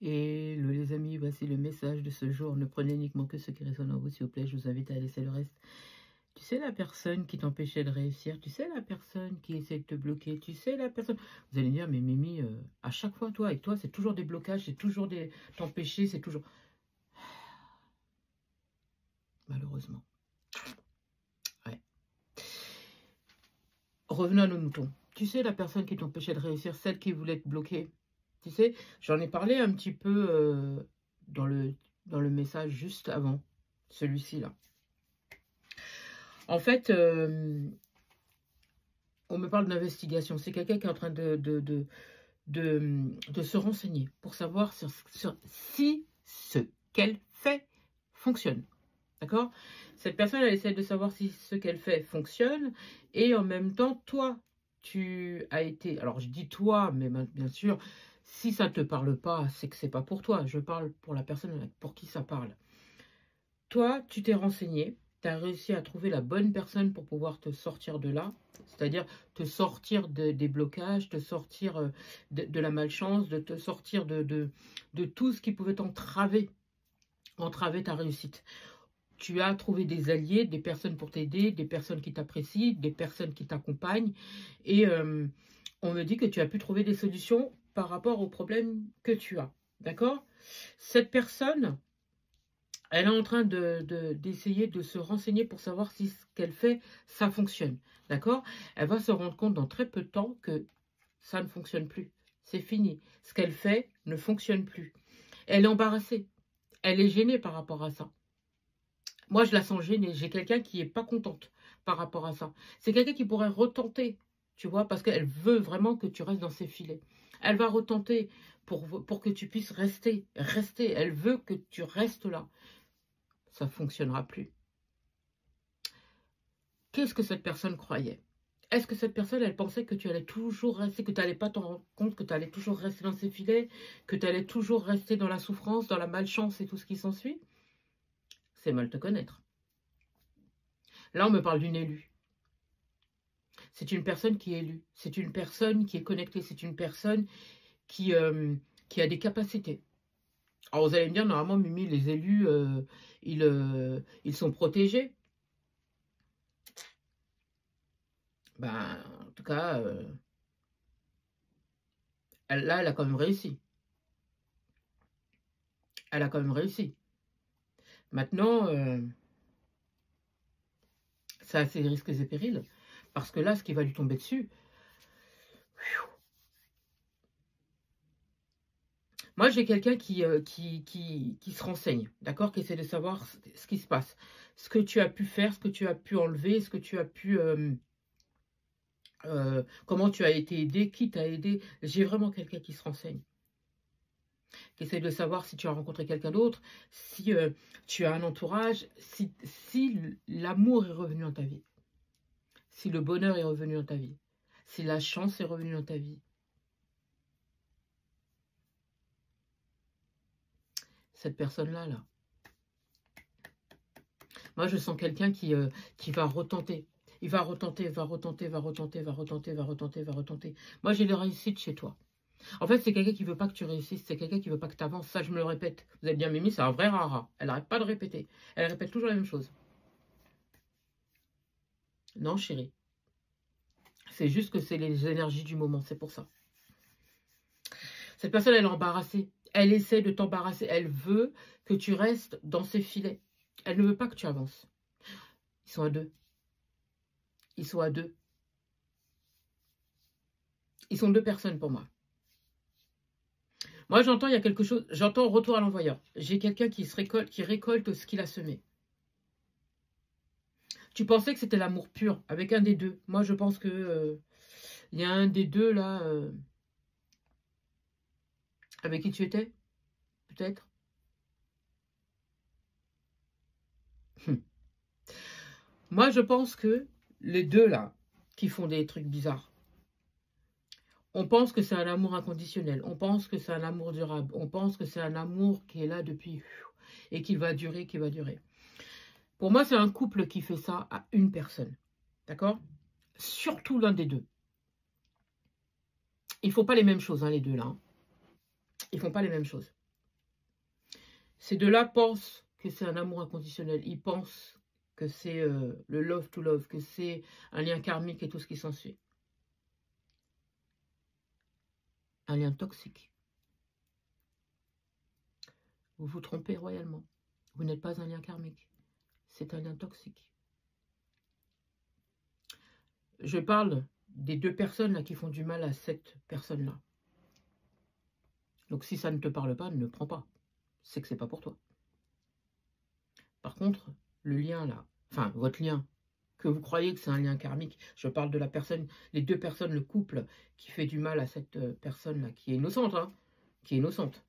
Hello les amis, voici le message de ce jour. Ne prenez uniquement que ce qui résonne en vous, s'il vous plaît. Je vous invite à laisser le reste. Tu sais la personne qui t'empêchait de réussir, tu sais la personne qui essaie de te bloquer, tu sais la personne... Vous allez me dire, mais Mimi, à chaque fois, toi, avec toi, c'est toujours des blocages, c'est toujours des... t'empêcher, c'est toujours... Malheureusement. Ouais. Revenons à nos moutons. Tu sais la personne qui t'empêchait de réussir, celle qui voulait te bloquer. Tu sais, j'en ai parlé un petit peu dans le message juste avant, celui-ci là. En fait, on me parle d'investigation. C'est quelqu'un qui est en train de se renseigner pour savoir si ce qu'elle fait fonctionne. D'accord? Cette personne, elle essaie de savoir si ce qu'elle fait fonctionne. Et en même temps, toi, tu as été... Alors, je dis toi, mais bien sûr, si ça ne te parle pas, c'est que c'est pas pour toi. Je parle pour la personne pour qui ça parle. Toi, tu t'es renseigné. Tu as réussi à trouver la bonne personne pour pouvoir te sortir de là, c'est-à-dire te sortir des blocages, te sortir de la malchance, de te sortir de tout ce qui pouvait entraver ta réussite. Tu as trouvé des alliés, des personnes pour t'aider, des personnes qui t'apprécient, des personnes qui t'accompagnent. Et on me dit que tu as pu trouver des solutions par rapport aux problèmes que tu as. D'accord? Cette personne... elle est en train d'essayer de se renseigner pour savoir si ce qu'elle fait, ça fonctionne. D'accord? Elle va se rendre compte dans très peu de temps que ça ne fonctionne plus. C'est fini. Ce qu'elle fait ne fonctionne plus. Elle est embarrassée. Elle est gênée par rapport à ça. Moi, je la sens gênée. J'ai quelqu'un qui n'est pas contente par rapport à ça. C'est quelqu'un qui pourrait retenter, tu vois, parce qu'elle veut vraiment que tu restes dans ses filets. Elle va retenter pour que tu puisses rester. Elle veut que tu restes là. Ça ne fonctionnera plus. Qu'est-ce que cette personne croyait? Est-ce que cette personne, elle pensait que tu allais toujours rester, que tu n'allais pas t'en rendre compte, que tu allais toujours rester dans ses filets, que tu allais toujours rester dans la souffrance, dans la malchance et tout ce qui s'ensuit? C'est mal te connaître. Là, on me parle d'une élue. C'est une personne qui est élue. C'est une personne qui est connectée. C'est une personne qui a des capacités. Alors, vous allez me dire, normalement, Mimi, les élus, ils sont protégés. Ben, en tout cas, là, elle a quand même réussi. Elle a quand même réussi. Maintenant, ça a ses risques et périls. Parce que là, ce qui va lui tomber dessus... Moi, j'ai quelqu'un qui se renseigne, d'accord? Qui essaie de savoir ce qui se passe. Ce que tu as pu faire, ce que tu as pu enlever, ce que tu as pu... comment tu as été aidé, qui t'a aidé. J'ai vraiment quelqu'un qui se renseigne. Qui essaie de savoir si tu as rencontré quelqu'un d'autre, si tu as un entourage, si l'amour est revenu dans ta vie. Si le bonheur est revenu dans ta vie. Si la chance est revenue dans ta vie. Cette personne-là, là. Moi, je sens quelqu'un qui va retenter. Il va retenter, va retenter, va retenter, va retenter, va retenter, va retenter. Moi, j'ai les réussites chez toi. En fait, c'est quelqu'un qui veut pas que tu réussisses. C'est quelqu'un qui veut pas que tu avances. Ça, je me le répète. Vous allez dire, Mimi, c'est un vrai rara. Elle n'arrête pas de répéter. Elle répète toujours la même chose. Non, chérie. C'est juste que c'est les énergies du moment. C'est pour ça. Cette personne, elle est embarrassée. Elle essaie de t'embarrasser. Elle veut que tu restes dans ses filets. Elle ne veut pas que tu avances. Ils sont à deux. Ils sont à deux. Ils sont deux personnes pour moi. Moi, j'entends, il y a quelque chose. J'entends retour à l'envoyeur. J'ai quelqu'un qui récolte ce qu'il a semé. Tu pensais que c'était l'amour pur avec un des deux. Moi, je pense que il y a un des deux là avec qui tu étais, peut-être. Moi, je pense que les deux là qui font des trucs bizarres, on pense que c'est un amour inconditionnel. On pense que c'est un amour durable. On pense que c'est un amour qui est là depuis et qui va durer, qui va durer. Pour moi, c'est un couple qui fait ça à une personne. D'accord? Surtout l'un des deux. Ils ne font pas les mêmes choses, hein, les deux là. Ils ne font pas les mêmes choses. Ces deux-là pensent que c'est un amour inconditionnel. Ils pensent que c'est le love to love, que c'est un lien karmique et tout ce qui s'ensuit. Un lien toxique. Vous vous trompez royalement. Vous n'êtes pas un lien karmique. C'est un lien toxique. Je parle des deux personnes là qui font du mal à cette personne-là. Donc si ça ne te parle pas, ne prends pas. C'est que c'est pas pour toi. Par contre, le lien là, enfin votre lien, que vous croyez que c'est un lien karmique, je parle de la personne, les deux personnes, le couple qui fait du mal à cette personne-là, qui est innocente, hein, qui est innocente.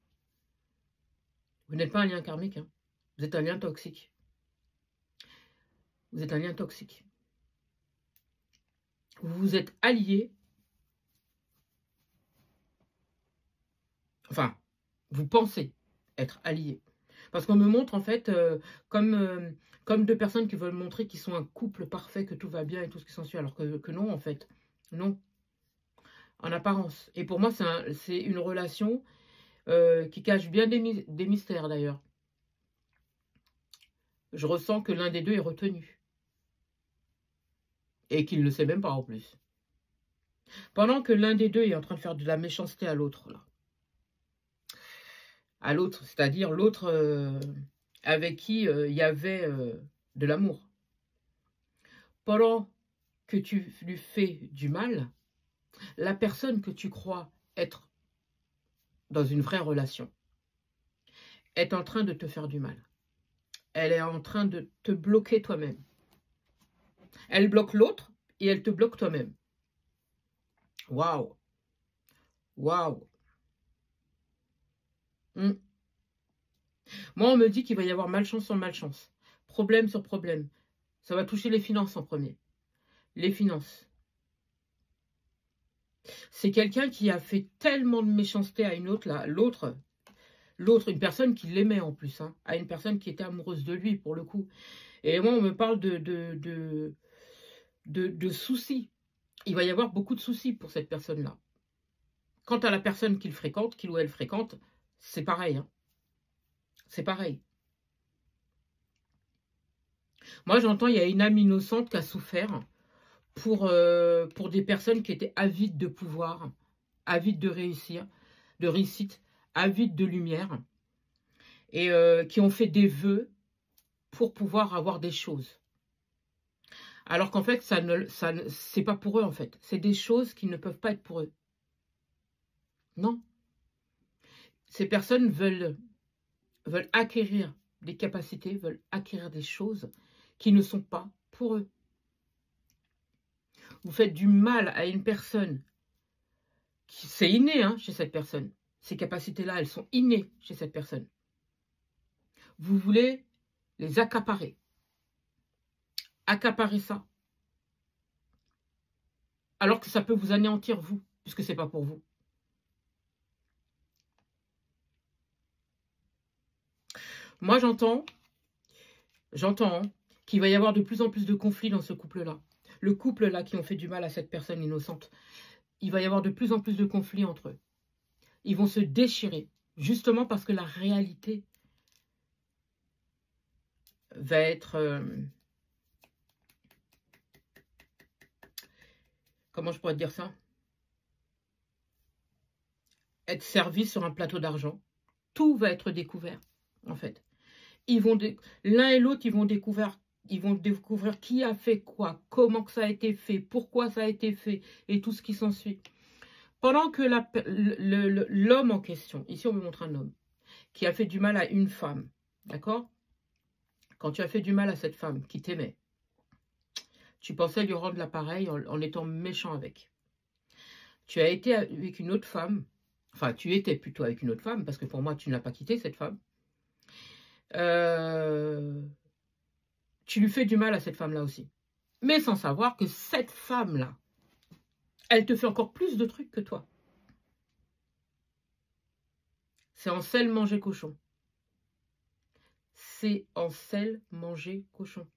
Vous n'êtes pas un lien karmique, hein. Vous êtes un lien toxique. Vous êtes un lien toxique. Vous vous êtes alliés. Enfin, vous pensez être alliés. Parce qu'on me montre en fait comme deux personnes qui veulent montrer qu'ils sont un couple parfait, que tout va bien et tout ce qui s'ensuit, alors que non en fait. Non. En apparence. Et pour moi, c'est une relation qui cache bien des mystères d'ailleurs. Je ressens que l'un des deux est retenu. Et qu'il ne le sait même pas en plus. Pendant que l'un des deux est en train de faire de la méchanceté à l'autre, là. À l'autre, c'est-à-dire l'autre avec qui il y avait de l'amour. Pendant que tu lui fais du mal, la personne que tu crois être dans une vraie relation est en train de te faire du mal. Elle est en train de te bloquer toi-même. Elle bloque l'autre et elle te bloque toi-même. Waouh! Waouh! Moi, on me dit qu'il va y avoir malchance sur malchance. Problème sur problème. Ça va toucher les finances en premier. Les finances. C'est quelqu'un qui a fait tellement de méchanceté à une autre, là, l'autre, une personne qui l'aimait en plus, hein, à une personne qui était amoureuse de lui, pour le coup. Et moi, on me parle de soucis. Il va y avoir beaucoup de soucis pour cette personne-là. Quant à la personne qu'il fréquente, qu'il ou elle fréquente, c'est pareil. Hein. C'est pareil. Moi, j'entends, il y a une âme innocente qui a souffert pour des personnes qui étaient avides de pouvoir, avides de réussite, avides de lumière, et qui ont fait des vœux pour pouvoir avoir des choses. Alors qu'en fait, c'est pas pour eux, en fait. C'est des choses qui ne peuvent pas être pour eux. Non. Ces personnes veulent acquérir des capacités, veulent acquérir des choses qui ne sont pas pour eux. Vous faites du mal à une personne, c'est inné hein, chez cette personne. Ces capacités-là, elles sont innées chez cette personne. Vous voulez les accaparer. Accaparer ça. Alors que ça peut vous anéantir, vous, puisque ce n'est pas pour vous. Moi, j'entends qu'il va y avoir de plus en plus de conflits dans ce couple-là. Le couple-là qui ont fait du mal à cette personne innocente. Il va y avoir de plus en plus de conflits entre eux. Ils vont se déchirer, justement parce que la réalité va être... comment je pourrais te dire ça? Être servi sur un plateau d'argent. Tout va être découvert, en fait. L'un et l'autre, ils vont découvrir qui a fait quoi, comment que ça a été fait, pourquoi ça a été fait, et tout ce qui s'ensuit. Pendant que l'homme en question, ici on me montre un homme, qui a fait du mal à une femme, d'accord? Quand tu as fait du mal à cette femme qui t'aimait, tu pensais lui rendre l'appareil en étant méchant avec. Tu as été avec une autre femme, enfin tu étais plutôt avec une autre femme, parce que pour moi tu ne l'as pas quitté cette femme. Tu lui fais du mal à cette femme-là aussi. Mais sans savoir que cette femme-là, elle te fait encore plus de trucs que toi. C'est en sel manger cochon. C'est en sel manger cochon.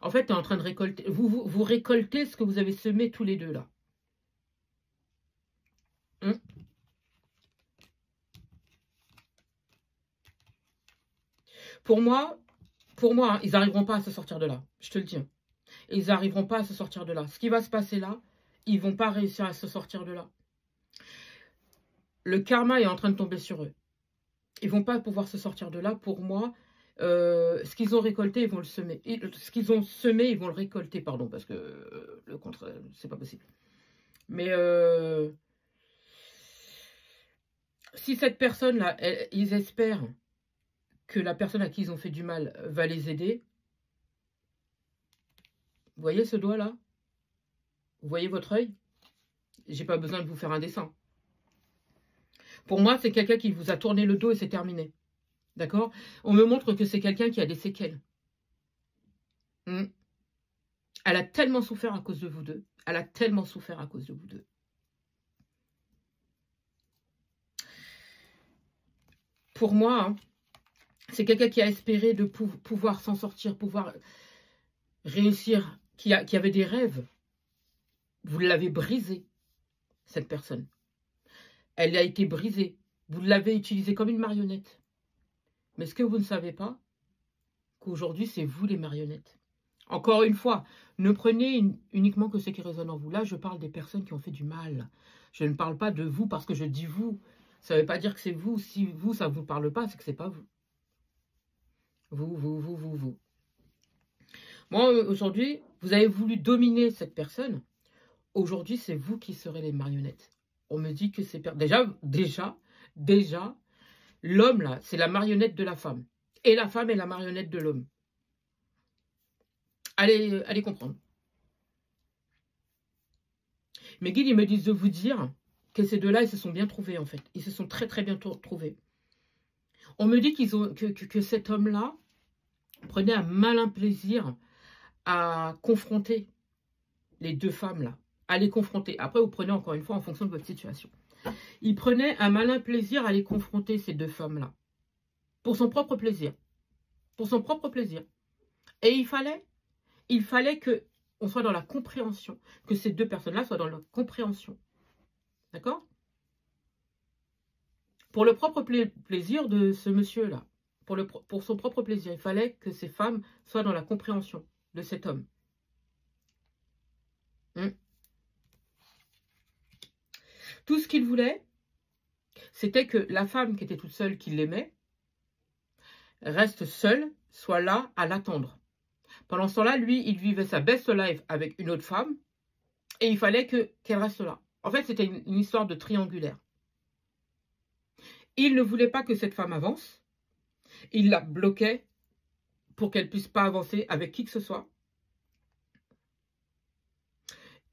En fait, tu es en train de récolter. Vous récoltez ce que vous avez semé tous les deux là. Pour moi, hein, ils n'arriveront pas à se sortir de là. Je te le dis. Hein. Ils n'arriveront pas à se sortir de là. Ce qui va se passer là, ils ne vont pas réussir à se sortir de là. Le karma est en train de tomber sur eux. Ils ne vont pas pouvoir se sortir de là. Pour moi, ce qu'ils ont récolté, ils vont le semer. Et ce qu'ils ont semé, ils vont le récolter. Pardon, parce que le contraire, c'est pas possible. Mais si cette personne-là, ils espèrent que la personne à qui ils ont fait du mal va les aider. Vous voyez ce doigt-là? Vous voyez votre œil? J'ai pas besoin de vous faire un dessin. Pour moi, c'est quelqu'un qui vous a tourné le dos et c'est terminé. D'accord? On me montre que c'est quelqu'un qui a des séquelles. Elle a tellement souffert à cause de vous deux. Elle a tellement souffert à cause de vous deux. Pour moi, hein, c'est quelqu'un qui a espéré de pouvoir s'en sortir, pouvoir réussir, qui avait des rêves. Vous l'avez brisé, cette personne. Elle a été brisée. Vous l'avez utilisée comme une marionnette. Mais ce que vous ne savez pas, qu'aujourd'hui, c'est vous les marionnettes. Encore une fois, ne prenez uniquement que ce qui résonne en vous. Là, je parle des personnes qui ont fait du mal. Je ne parle pas de vous parce que je dis vous. Ça ne veut pas dire que c'est vous. Si vous, ça ne vous parle pas, c'est que ce n'est pas vous. Vous. Moi, aujourd'hui, vous avez voulu dominer cette personne. Aujourd'hui, c'est vous qui serez les marionnettes. On me dit que c'est... Déjà, l'homme, là, c'est la marionnette de la femme. Et la femme est la marionnette de l'homme. Allez comprendre. Mes guides, ils me disent de vous dire que ces deux-là, ils se sont bien trouvés, en fait. Ils se sont très, très bien trouvés. On me dit que cet homme-là prenait un malin plaisir à confronter les deux femmes-là. À les confronter. Après, vous prenez encore une fois en fonction de votre situation. Il prenait un malin plaisir à les confronter, ces deux femmes-là. Pour son propre plaisir. Pour son propre plaisir. Et il fallait qu'on soit dans la compréhension. Que ces deux personnes-là soient dans la compréhension. D'accord? Pour le propre plaisir de ce monsieur-là. Pour son propre plaisir. Il fallait que ces femmes soient dans la compréhension de cet homme. Tout ce qu'il voulait, c'était que la femme qui était toute seule, qui l'aimait, reste seule, soit là à l'attendre. Pendant ce temps-là, lui, il vivait sa best life avec une autre femme et il fallait qu'elle reste là. En fait, c'était une histoire de triangulaire. Il ne voulait pas que cette femme avance. Il la bloquait pour qu'elle ne puisse pas avancer avec qui que ce soit.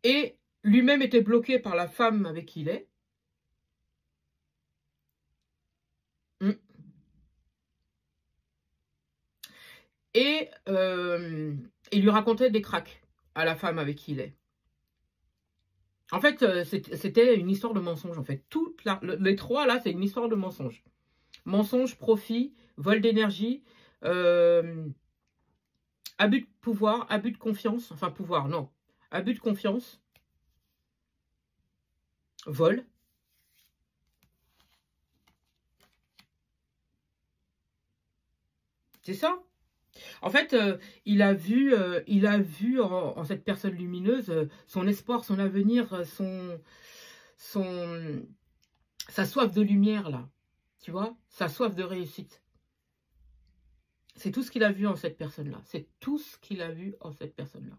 Et lui-même était bloqué par la femme avec qui il est. Et il lui racontait des cracks à la femme avec qui il est. En fait, c'était une histoire de mensonge, en fait. Les trois, là, c'est une histoire de mensonge. Mensonge, profit, vol d'énergie, abus de pouvoir, abus de confiance. Enfin, pouvoir, non. Abus de confiance. Vol. C'est ça. En fait, il a vu en cette personne lumineuse son espoir, son avenir, sa soif de lumière, là. Tu vois? Sa soif de réussite. C'est tout ce qu'il a vu en cette personne-là. C'est tout ce qu'il a vu en cette personne-là.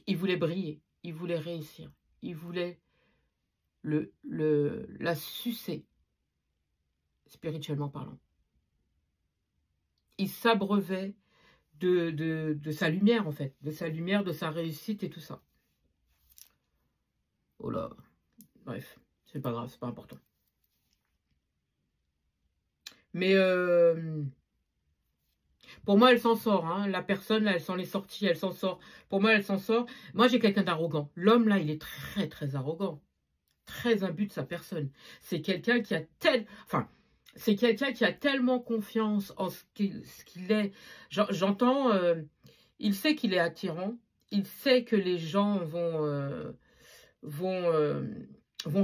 Il voulait briller. Il voulait réussir. Il voulait la sucer, spirituellement parlant. Il s'abreuvait de sa lumière, en fait. De sa lumière, de sa réussite et tout ça. Oh là. Bref, c'est pas grave, c'est pas important. Mais pour moi, elle s'en sort. Hein. La personne, là, elle s'en est sortie, elle s'en sort. Pour moi, elle s'en sort. Moi, j'ai quelqu'un d'arrogant. L'homme, là, il est très, très arrogant. Très imbu de sa personne. C'est quelqu'un qui a c'est quelqu'un qui a tellement confiance en ce qu'il est. J'entends, il sait qu'il est attirant. Il sait que les gens vont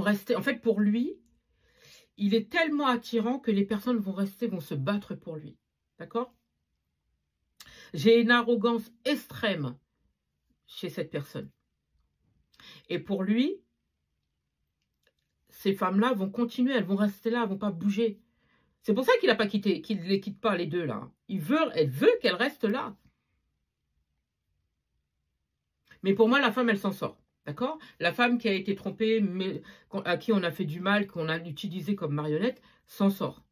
rester. En fait, pour lui, il est tellement attirant que les personnes vont se battre pour lui. D'accord? J'ai une arrogance extrême chez cette personne. Et pour lui, ces femmes-là vont continuer, elles vont rester là, elles ne vont pas bouger. C'est pour ça qu'il n'a pas quitté, qu'il ne les quitte pas, les deux, là. Elle veut qu'elles restent là. Mais pour moi, la femme, elle s'en sort. D'accord? La femme qui a été trompée, mais à qui on a fait du mal, qu'on a utilisé comme marionnette, s'en sort.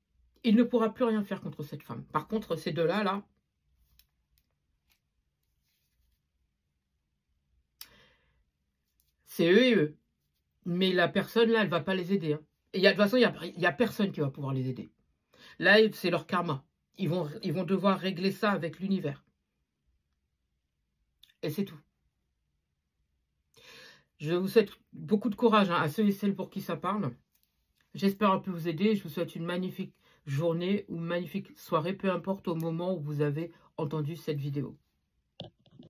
Il ne pourra plus rien faire contre cette femme. Par contre, ces deux-là, là, c'est eux et eux. Mais la personne, là, elle ne va pas les aider. Hein. Et de toute façon, il n'y a personne qui va pouvoir les aider. Là, c'est leur karma. Ils vont devoir régler ça avec l'univers. Et c'est tout. Je vous souhaite beaucoup de courage à ceux et celles pour qui ça parle. J'espère avoir pu vous aider. Je vous souhaite une magnifique journée ou une magnifique soirée, peu importe au moment où vous avez entendu cette vidéo.